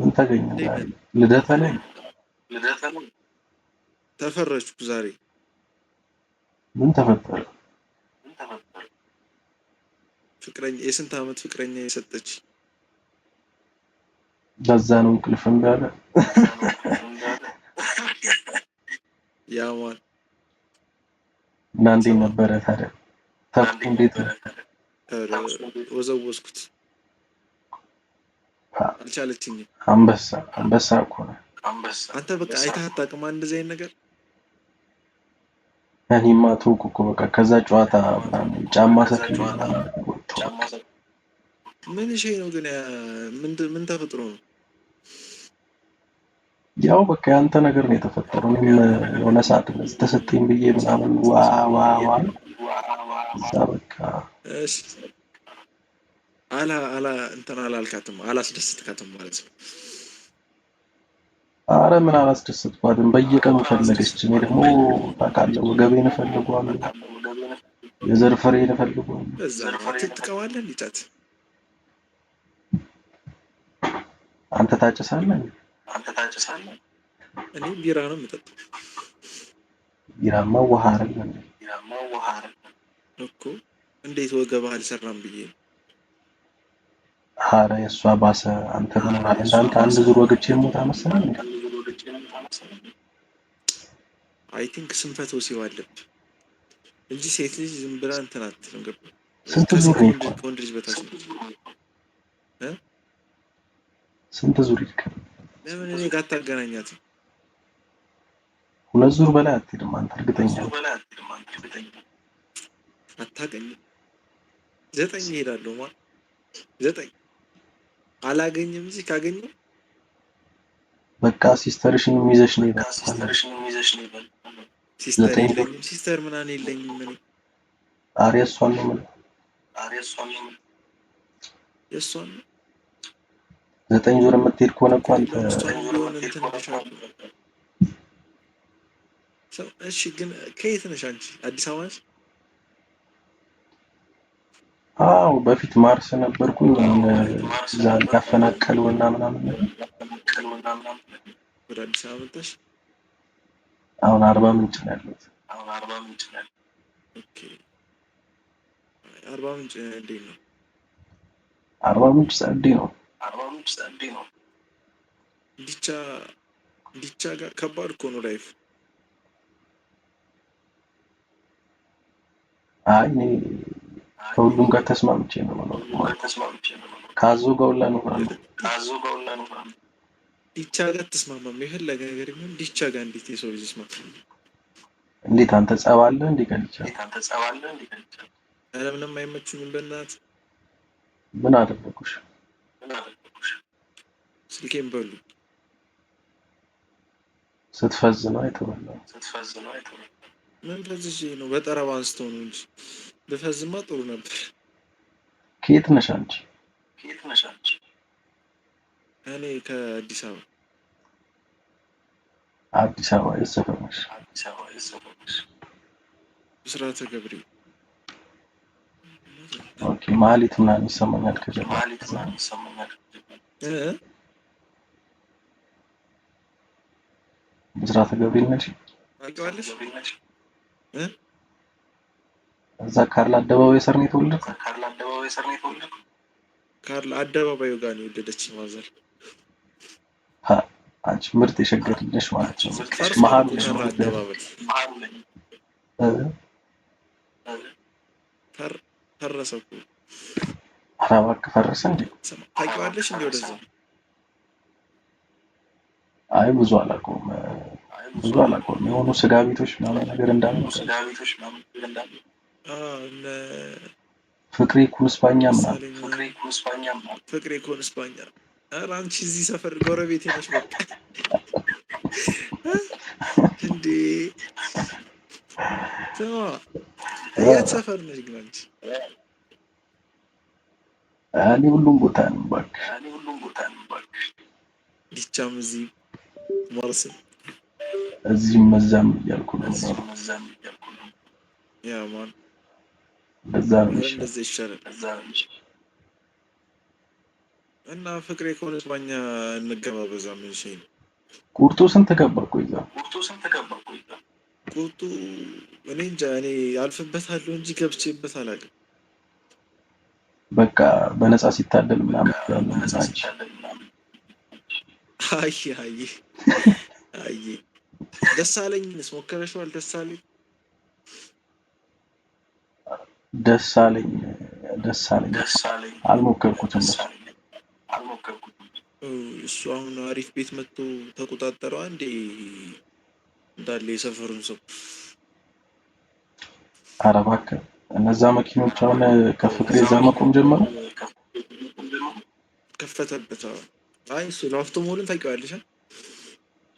ምን ተገኘ ዛሬ? ልደታ ላይ ተፈረጅኩ ዛሬ። ምን ተፈጠረ? ፍቅረኛ የስንት ዓመት ፍቅረኛ የሰጠች ለዛ ነው እንቅልፍ እንዳለ ያማን እና እንዴት ነበረ ታዲያ? ተፍኩ እንዴት ነው? ወዘወዝኩት አልቻለችኝም። አንበሳ እኮ ነው። አንተ በቃ አይተህ አታውቅም እንደዚህ አይነት ነገር። እኔማ ተውኩ እኮ በቃ ከዛ ጨዋታ ምናምን ጫማ ሰክኝ ምን እሺ ነው ግን ምን ተፈጥሮ ነው? ያው በቃ ያንተ ነገር ነው የተፈጠረው። እኔም የሆነ ሰዓት ተሰጠኝ ብዬ ምናምን ዋ እዛ በቃ እሺ አላ እንትን አላልካትም፣ አላስደስትካትም ማለት ነው። አረ ምን አላስደስትኳትም። በየቀኑ ፈለገች። እኔ ደግሞ ታውቃለህ ወገቤን እፈልገዋለሁ፣ የዘር ፍሬን እፈልገዋለሁ። እዛ ትጥቀማለህ እንዲጣት አንተ ታጭሳለህ? እኔ ቢራ ነው የምጠጣው። ቢራማ ውሃ አይደለም እኮ እንዴት ወገባ አልሰራም ብዬ ነው። አረ የሷ ባሰ። አንተ ምን ሆነሃል? እንዳንተ አንድ ዙር ወግቼ ሞታ መሰለኝ። አይ ቲንክ ስንፈት ወሲብ አለብህ እንጂ ሴት ልጅ ዝም ብላ እንትን አትልም። ገባህ? ስንት ዙር ነው? ከወንድ ልጅ በታች ነው። ስንት ዙር ይልክ? ለምን እኔ ጋር አታገናኛትም? ሁለት ዙር በላይ አትሄድም አንተ እርግጠኛ? አታገኝም። 9 እሄዳለሁ ማለት 9 አላገኝም እንጂ ካገኘው በቃ ሲስተርሽን ይዘሽ ነው ይላል። ሲስተር የለኝም። ሲስተር ምናምን የለኝም። ምን አሬ እሷን ነው ምን የእሷን 9 ዙር የምትሄድ ከሆነ እኮ አንተ እሺ። ግን ከየት ነሽ አንቺ? አዲስ አበባ ነሽ? አዎ በፊት ማርስ ነበርኩኝ። ዛን ያፈናቀሉና ምናምን ወደ አዲስ አበባ መጣሽ? አሁን አርባ ምንጭ ነው ያለሁት። ኦኬ። አርባ ምንጭ እንዴት ነው? አርባ ምንጭ ጸዴ ነው። ዲቻ ጋር ከባድ እኮ ነው ላይፍ። አይ እኔ ከሁሉም ጋር ተስማምቼ ነው ካዞ ጋር ሁላ ነው ዲቻ ጋር ተስማማም። የፈለገ ነገር ይሁን ዲቻ ጋር እንዴት የሰው ልጅ ይስማማል? እንዴት አንተ ጸባለህ እንዴ? ከዲቻ ኧረ ምንም አይመቹኝም። በእናትህ ምን አደረኩሽ? ስልኬን በሉ። ስትፈዝ ነው የተበላው። ምን ፈዝዤ ነው? በጠረባ አንስተው ነው እንጂ ብፈዝማ ጥሩ ነበር። ከየት ነሽ አንቺ? እኔ ከአዲስ አበባ። አዲስ አበባ የት ሰፈር ነሽ? ብስራተ ገብርኤል። ኦኬ። ማህሌት ምናምን ይሰማኛል ከጀርባ። ብስራተ ገብርኤል ነሽ? ታውቂዋለሽ? እዛ ካርል አደባባይ ስር ነው የተወለድኩት። ካርል አደባባዩ ጋር ነው የወለደችኝ ማዘር። አንቺ ምርጥ የሸገር ልጅ ነሽ ማለት ነው። መሀል ነሽ አደባባይ ፈረሰ እኮ። ኧረ እባክህ ፈረሰ እንዴ? ታውቂዋለሽ እንዴ? ወደዛ አይ ብዙ አላውቀውም። የሆኑ ስጋ ቤቶች ምናምን ነገር እንዳሉ ፍቅሬ ኩንስፓኛ ምናምን ፍቅሬ ኩንስፓኛ። ኧረ አንቺ እዚህ ሰፈር ጎረቤቴ ነሽ በቃ እንዴ! ስማ የት ሰፈር ነሽ ግን አንቺ? እኔ ሁሉም ቦታ ነው እባክህ። ዲቻም እዚህ ማርስም እዚህም መዛም እያልኩ ነው። ያ ማን እንደዛ ነው እንደዛ ይሻላል። እና ፍቅሬ ከሆነች ባኛ እንገባ በዛ ምን ሸይ ነው ቁርጡ ስንት ገባ? ቆይ እዛ ቁርጡ እኔ እንጃ እኔ አልፍበታለሁ እንጂ ገብቼበት አላውቅም። በቃ በነፃ ሲታደል ምናምን ያለው አንቺ አይ አይ አይ ደሳለኝንስ ሞከረሽዋል? ደሳለኝ ደሳለኝ አልሞከርኩትም እሱ። እሱ አሁን አሪፍ ቤት መጥቶ ተቆጣጠረው አንዴ እንዳለ የሰፈሩን ሰው። ኧረ እባክህ እነዛ መኪኖች አሁን ከፍቅሬ እዛ መቆም ጀመሩ። ከፈተበት። አይ እሱ ላፍቶ ሞልን ታውቂዋለሽ?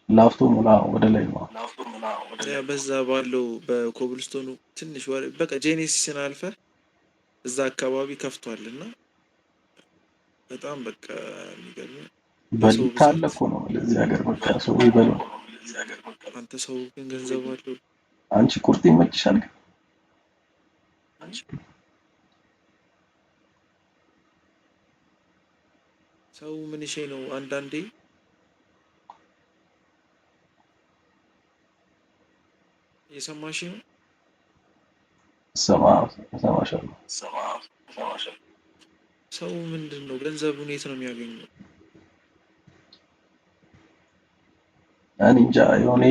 ላፍቶ ሙላ ወደ ላይ ነው። በዛ ባለው በኮብልስቶኑ ትንሽ በቃ ጄኔሲስን አልፈህ እዛ አካባቢ ከፍቷልና በጣም በቃ የሚገርም በሊታ አለ እኮ ነው ለዚህ ሀገር በቃ ሰው ይበላው። አንተ ሰው ግን ገንዘብ አለው። አንቺ ቁርጥ ይመችሻል ግን ሰው ምን ይሄ ነው አንዳንዴ የሰማሽ ነው ሰማሻለሁ። ሰው ምንድን ነው ገንዘቡን የት ነው የሚያገኘው? እኔ እንጃ የሆነ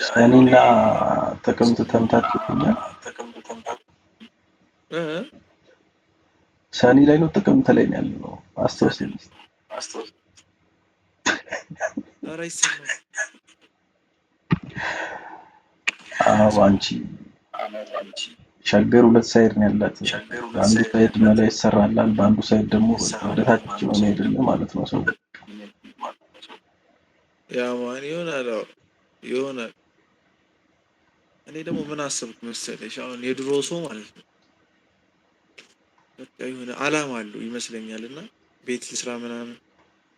ሰኔና ጥቅምት ተምታቶኛል። ሰኔ ላይ ነው ጥቅምት ላይ ነው ያለው አስተውሰኝ። ኧረ ይሰማል። አንቺ ሸገር ሁለት ሳይድ ነው ያላት። በአንዱ ሳይድ መላይ ይሰራላል፣ በአንዱ ሳይድ ደግሞ ወደ ታች ነው የሚሄድልህ ማለት ነው ሰው። ያ ማን ይሆናል። እኔ ደግሞ ምን አሰብኩ መሰለሽ አሁን የድሮ ሰው ማለት ነው በቃ የሆነ አላማ አለው ይመስለኛል እና ቤት ልስራ ምናምን።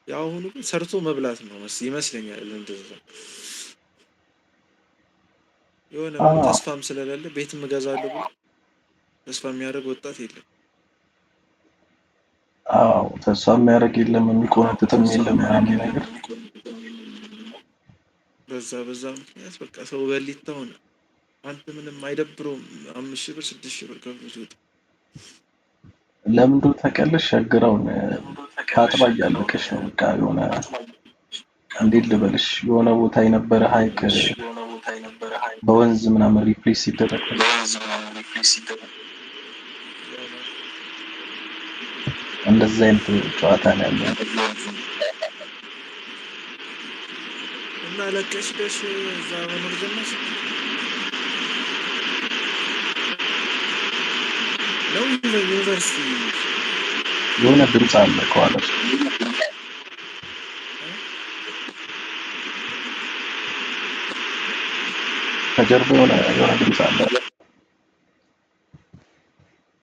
የአሁኑ ግን ሰርቶ መብላት ነው ይመስለኛል። እንደዛ የሆነ ተስፋም ስለሌለ ቤትም እገዛለሁ ብሎ ተስፋ የሚያደርግ ወጣት የለም። አዎ ተስፋ የሚያደርግ የለም፣ የሚቆነጥጥም የለም ምናምን ነገር። በዛ ምክንያት በቃ ሰው በሊታ ሆነ። አንተ ምንም አይደብረውም 5,000 ብር 6,000 ብር ከፍሎ ሲወጣ። ለምን እንደው ታውቂያለሽ ሸገራውን ታጥባ እያለቀች ነው በቃ የሆነ እንዴት ልበልሽ የሆነ ቦታ የነበረ ሀይቅ በወንዝ ምናምን ሪፕሌስ ሲደረግ እንደዛ አይነት ጨዋታ ነው ያለው። እና ለቀሽ ደሽ እዛ መኖር ጀመርሽ ነው? ዩኒቨርሲቲ የሆነ ድምፅ አለ ከኋላ ከጀርባ የሆነ ድምፅ አለ።